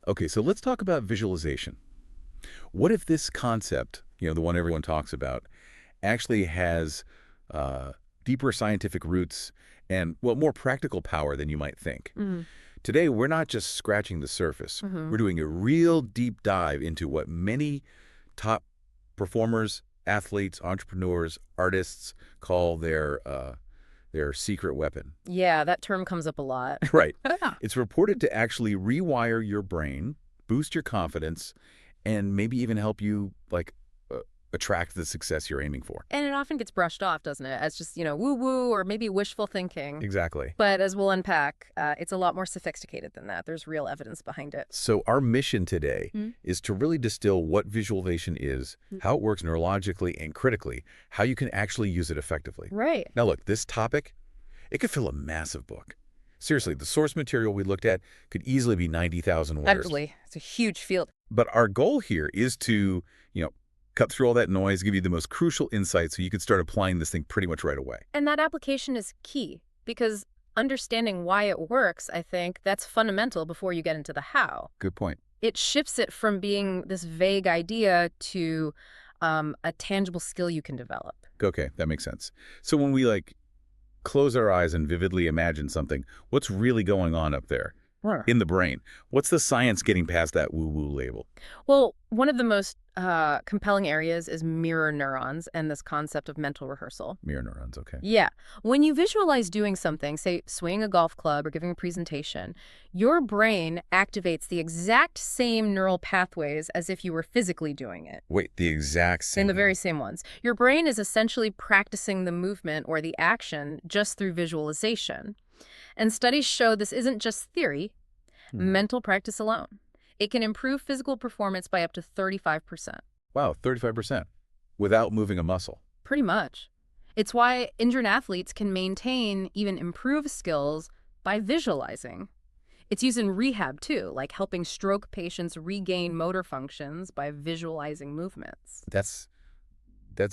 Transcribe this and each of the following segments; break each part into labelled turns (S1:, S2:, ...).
S1: Okay, so let's talk about visualization. What if this concept, the one everyone talks about, actually has uh, deeper scientific roots and, well, more practical power than you might think?
S2: Mm.
S1: Today, we're not just scratching the surface.
S2: Hmm.
S1: We're doing a real deep dive into what many top performers, athletes, entrepreneurs, artists call their secret weapon.
S2: Yeah, that term comes up a lot.
S1: Right.
S2: Yeah.
S1: It's reported to actually rewire your brain, boost your confidence, and maybe even help you, uh, attract the success you're aiming for.
S2: And it often gets brushed off, doesn't it? As just, woo-woo or maybe wishful thinking.
S1: Exactly.
S2: But as we'll unpack, it's a lot more sophisticated than that. There's real evidence behind it.
S1: So our mission today
S2: Mm.
S1: is to really distill what visualization is,
S2: Mm.
S1: how it works neurologically and critically, how you can actually use it effectively.
S2: Right.
S1: Now look, this topic, it could fill a massive book. Seriously, the source material we looked at could easily be 90,000 words.
S2: Actually, it's a huge field.
S1: But our goal here is to, cut through all that noise, give you the most crucial insights so you can start applying this thing pretty much right away.
S2: And that application is key because understanding why it works, I think, that's fundamental before you get into the how.
S1: Good point.
S2: It shifts it from being this vague idea to a tangible skill you can develop.
S1: Okay, that makes sense. So when we close our eyes and vividly imagine something, what's really going on up there
S2: Sure.
S1: in the brain? What's the science getting past that woo-woo label?
S2: Well, one of the most compelling areas is mirror neurons and this concept of mental rehearsal.
S1: Mirror neurons, okay.
S2: Yeah. When you visualize doing something, say swinging a golf club or giving a presentation, your brain activates the exact same neural pathways as if you were physically doing it.
S1: Wait, the exact same.
S2: In the very same ones. Your brain is essentially practicing the movement or the action just through visualization. And studies show this isn't just theory, mental practice alone. It can improve physical performance by up to 35%.
S1: Wow, 35% without moving a muscle.
S2: Pretty much. It's why injured athletes can maintain, even improve skills by visualizing. It's used in rehab too, like helping stroke patients regain motor functions by visualizing movements.
S1: That's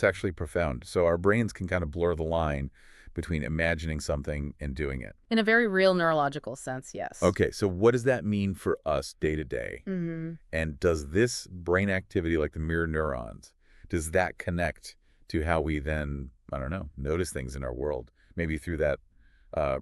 S1: actually profound. So our brains can kind of blur the line between imagining something and doing it.
S2: In a very real neurological sense, yes.
S1: Okay, so what does that mean for us day to day?
S2: Mm-hmm.
S1: And does this brain activity, like the mirror neurons, does that connect to how we then, I don't know, notice things in our world? Maybe through that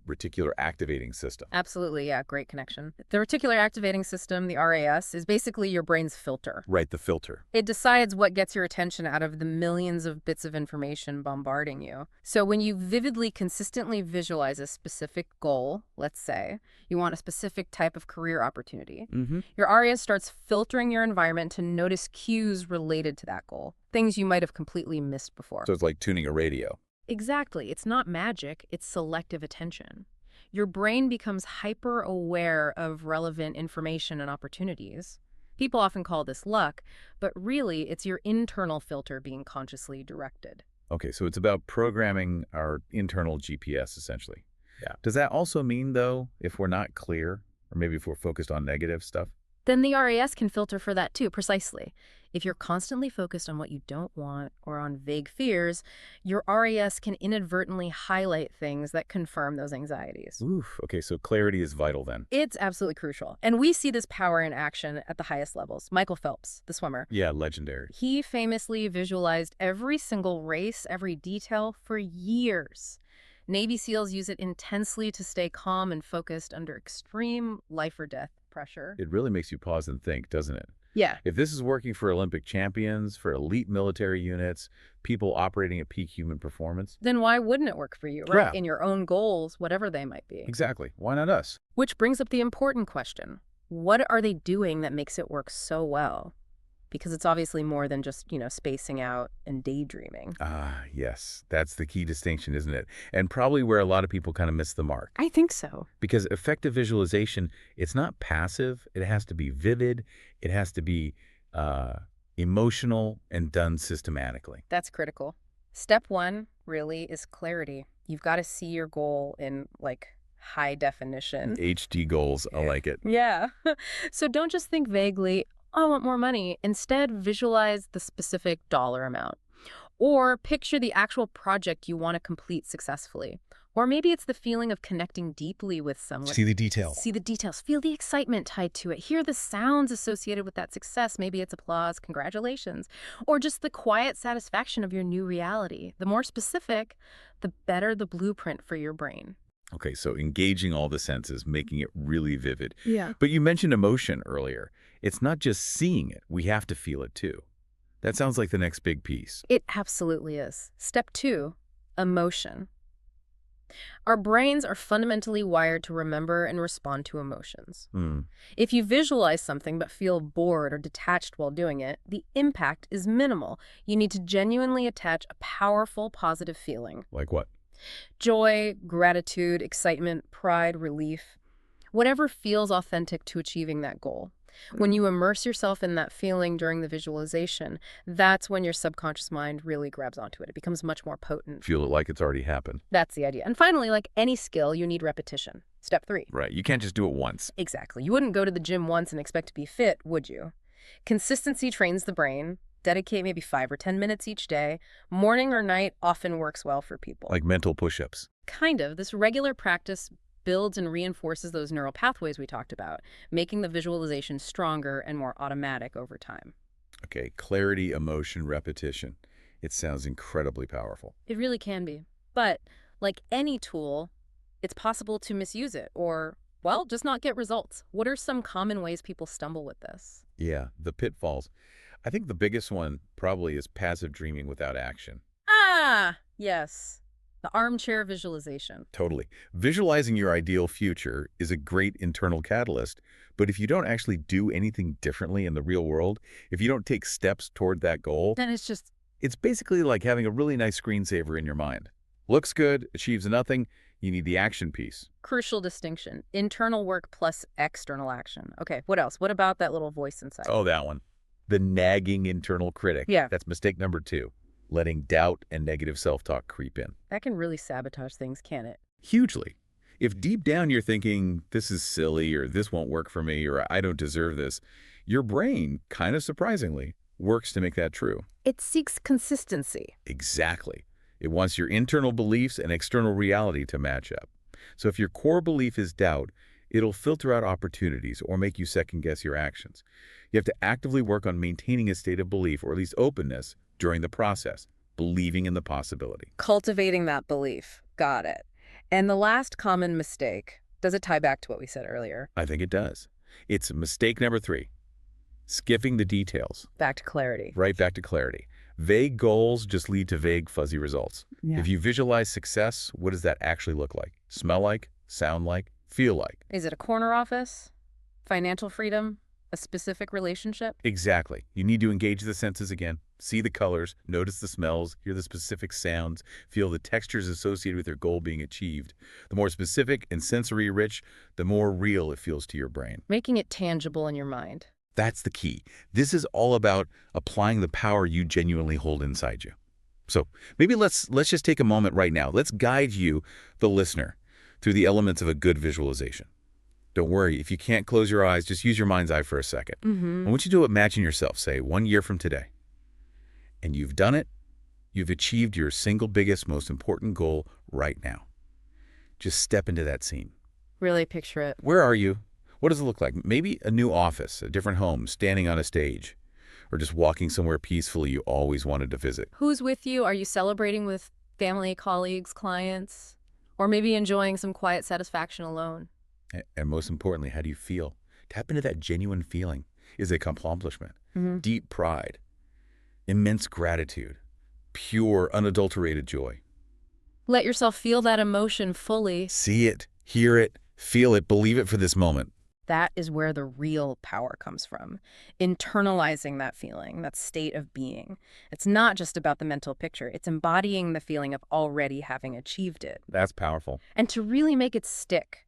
S1: reticular activating system.
S2: Absolutely, yeah, great connection. The reticular activating system, the RAS, is basically your brain's filter.
S1: Right, the filter.
S2: It decides what gets your attention out of the millions of bits of information bombarding you. So when you vividly, consistently visualize a specific goal, let's say, you want a specific type of career opportunity,
S1: Mm-hmm.
S2: your RAS starts filtering your environment to notice cues related to that goal, things you might have completely missed before.
S1: So it's like tuning a radio.
S2: Exactly. It's not magic, it's selective attention. Your brain becomes hyper-aware of relevant information and opportunities. People often call this luck, but really it's your internal filter being consciously directed.
S1: Okay, so it's about programming our internal GPS, essentially.
S2: Yeah.
S1: Does that also mean, though, if we're not clear, or maybe if we're focused on negative stuff?
S2: Then the RAS can filter for that too, precisely. If you're constantly focused on what you don't want or on vague fears, your RAS can inadvertently highlight things that confirm those anxieties.
S1: Oof, okay, so clarity is vital then.
S2: It's absolutely crucial. And we see this power in action at the highest levels. Michael Phelps, the swimmer.
S1: Yeah, legendary.
S2: He famously visualized every single race, every detail for years. Navy SEALs use it intensely to stay calm and focused under extreme life or death pressure.
S1: It really makes you pause and think, doesn't it?
S2: Yeah.
S1: If this is working for Olympic champions, for elite military units, people operating at peak human performance,
S2: Then why wouldn't it work for you, right?
S1: Yeah.
S2: In your own goals, whatever they might be.
S1: exactly. Why not us?
S2: Which brings up the important question. What are they doing that makes it work so well? Because it's obviously more than just, spacing out and daydreaming.
S1: Ah, yes. That's the key distinction, isn't it? And probably where a lot of people kind of miss the mark.
S2: I think so.
S1: Because effective visualization, it's not passive. It has to be vivid. It has to be emotional and done systematically.
S2: That's critical. Step one really is clarity. You've got to see your goal in high definition.
S1: HD goals, I like it.
S2: Yeah. So don't just think vaguely, I want more money. Instead, visualize the specific dollar amount. Or picture the actual project you want to complete successfully. Or maybe it's the feeling of connecting deeply with someone.
S3: See the detail.
S2: See the details, feel the excitement tied to it, hear the sounds associated with that success. Maybe it's applause, congratulations, or just the quiet satisfaction of your new reality. The more specific, the better the blueprint for your brain.
S1: Okay, so engaging all the senses, making it really vivid.
S2: Yeah.
S1: But you mentioned emotion earlier. It's not just seeing it. We have to feel it too. That sounds like the next big piece.
S2: It absolutely is. Step 2, emotion. Our brains are fundamentally wired to remember and respond to emotions.
S1: Hmm.
S2: If you visualize something but feel bored or detached while doing it, the impact is minimal. You need to genuinely attach a powerful, positive feeling.
S1: Like what?
S2: Joy, gratitude, excitement, pride, relief. Whatever feels authentic to achieving that goal. When you immerse yourself in that feeling during the visualization, that's when your subconscious mind really grabs onto it. It becomes much more potent.
S1: Feel it like it's already happened.
S2: That's the idea. And finally, like any skill, you need repetition. Step 3.
S1: Right. You can't just do it once.
S2: Exactly. You wouldn't go to the gym once and expect to be fit, would you? Consistency trains the brain. Dedicate maybe 5 or 10 minutes each day. Morning or night often works well for people.
S1: Like mental push-ups.
S2: Kind of. This regular practice builds and reinforces those neural pathways we talked about, making the visualization stronger and more automatic over time.
S1: Okay, clarity, emotion, repetition. It sounds incredibly powerful.
S2: It really can be. But like any tool, it's possible to misuse it or, well, just not get results. What are some common ways people stumble with this?
S1: Yeah, the pitfalls. I think the biggest one probably is passive dreaming without action.
S2: Ah, yes. The armchair visualization.
S1: Totally. Visualizing your ideal future is a great internal catalyst, but if you don't actually do anything differently in the real world, if you don't take steps toward that goal,
S2: Then it's just
S1: it's basically like having a really nice screensaver in your mind. Looks good, achieves nothing, you need the action piece.
S2: crucial distinction. Internal work plus external action. Okay, what else? What about that little voice inside?
S1: Oh, that one. The nagging internal critic.
S2: Yeah.
S1: That's mistake number 2. Letting doubt and negative self-talk creep in.
S2: That can really sabotage things, can't it?
S1: Hugely. If deep down you're thinking, this is silly, or this won't work for me, or I don't deserve this, your brain, kind of surprisingly, works to make that true.
S2: It seeks consistency.
S1: Exactly. It wants your internal beliefs and external reality to match up. So if your core belief is doubt, it'll filter out opportunities or make you second-guess your actions. You have to actively work on maintaining a state of belief, or at least openness, during the process, believing in the possibility.
S2: Cultivating that belief. Got it. And the last common mistake, does it tie back to what we said earlier?
S1: I think it does. It's mistake number 3, skipping the details.
S2: Back to clarity.
S1: Right back to clarity. Vague goals just lead to vague, fuzzy results.
S2: Yeah.
S1: If you visualize success, what does that actually look like? Smell like? Sound like? Feel like?
S2: Is it a corner office? Financial freedom? A specific relationship?
S1: Exactly. You need to engage the senses again. See the colors, notice the smells, hear the specific sounds, feel the textures associated with your goal being achieved. The more specific and sensory rich, the more real it feels to your brain.
S2: Making it tangible in your mind.
S1: That's the key. This is all about applying the power you genuinely hold inside you. So maybe let's just take a moment right now. Let's guide you, the listener, through the elements of a good visualization. Don't worry, if you can't close your eyes, just use your mind's eye for a second. I want you to imagine yourself, say, 1 year from today. And you've done it. You've achieved your single biggest, most important goal right now. Just step into that scene.
S2: Really picture it.
S1: Where are you? What does it look like? Maybe a new office, a different home, standing on a stage, or just walking somewhere peacefully you always wanted to visit.
S2: Who's with you? Are you celebrating with family, colleagues, clients? Or maybe enjoying some quiet satisfaction alone?
S1: And most importantly, how do you feel? Tap into that genuine feeling. Is it accomplishment, deep pride, immense gratitude, pure, unadulterated joy?
S2: Let yourself feel that emotion fully.
S1: See it, hear it, feel it, believe it for this moment.
S2: That is where the real power comes from. Internalizing that feeling, that state of being. It's not just about the mental picture. It's embodying the feeling of already having achieved it.
S1: That's powerful.
S2: And to really make it stick,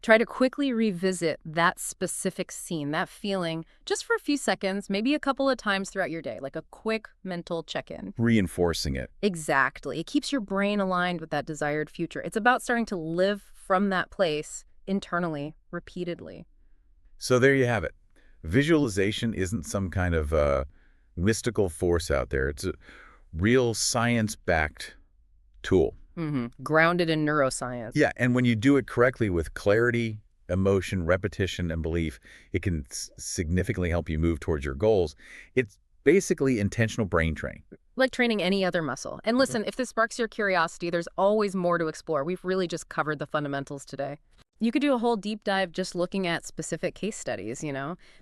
S2: try to quickly revisit that specific scene, that feeling, just for a few seconds, maybe a couple of times throughout your day, like a quick mental check-in.
S1: Reinforcing it.
S2: Exactly. It keeps your brain aligned with that desired future. It's about starting to live from that place internally, repeatedly.
S1: So there you have it. Visualization isn't some kind of mystical force out there. It's a real science-backed tool.
S2: Grounded in neuroscience.
S1: Yeah, and when you do it correctly with clarity, emotion, repetition, and belief, it can significantly help you move towards your goals. It's basically intentional brain training.
S2: Like training any other muscle. And listen, if this sparks your curiosity, there's always more to explore. We've really just covered the fundamentals today. You could do a whole deep dive just looking at specific case studies,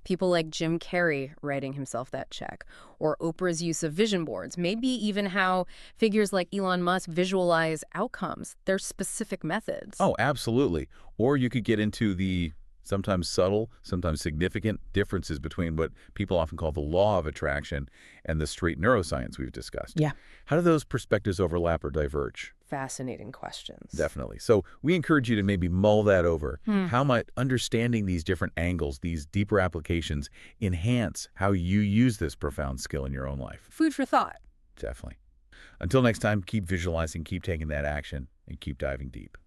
S2: people like Jim Carrey writing himself that check, or Oprah's use of vision boards, maybe even how figures like Elon Musk visualize outcomes. There's specific methods.
S1: Oh, absolutely. Or you could get into the sometimes subtle, sometimes significant differences between what people often call the law of attraction and the straight neuroscience we've discussed.
S2: Yeah.
S1: How do those perspectives overlap or diverge?
S2: Fascinating questions.
S1: Definitely. So we encourage you to maybe mull that over. How might understanding these different angles, these deeper applications, enhance how you use this profound skill in your own life?
S2: Food for thought.
S1: Definitely. Until next time, keep visualizing, keep taking that action, and keep diving deep.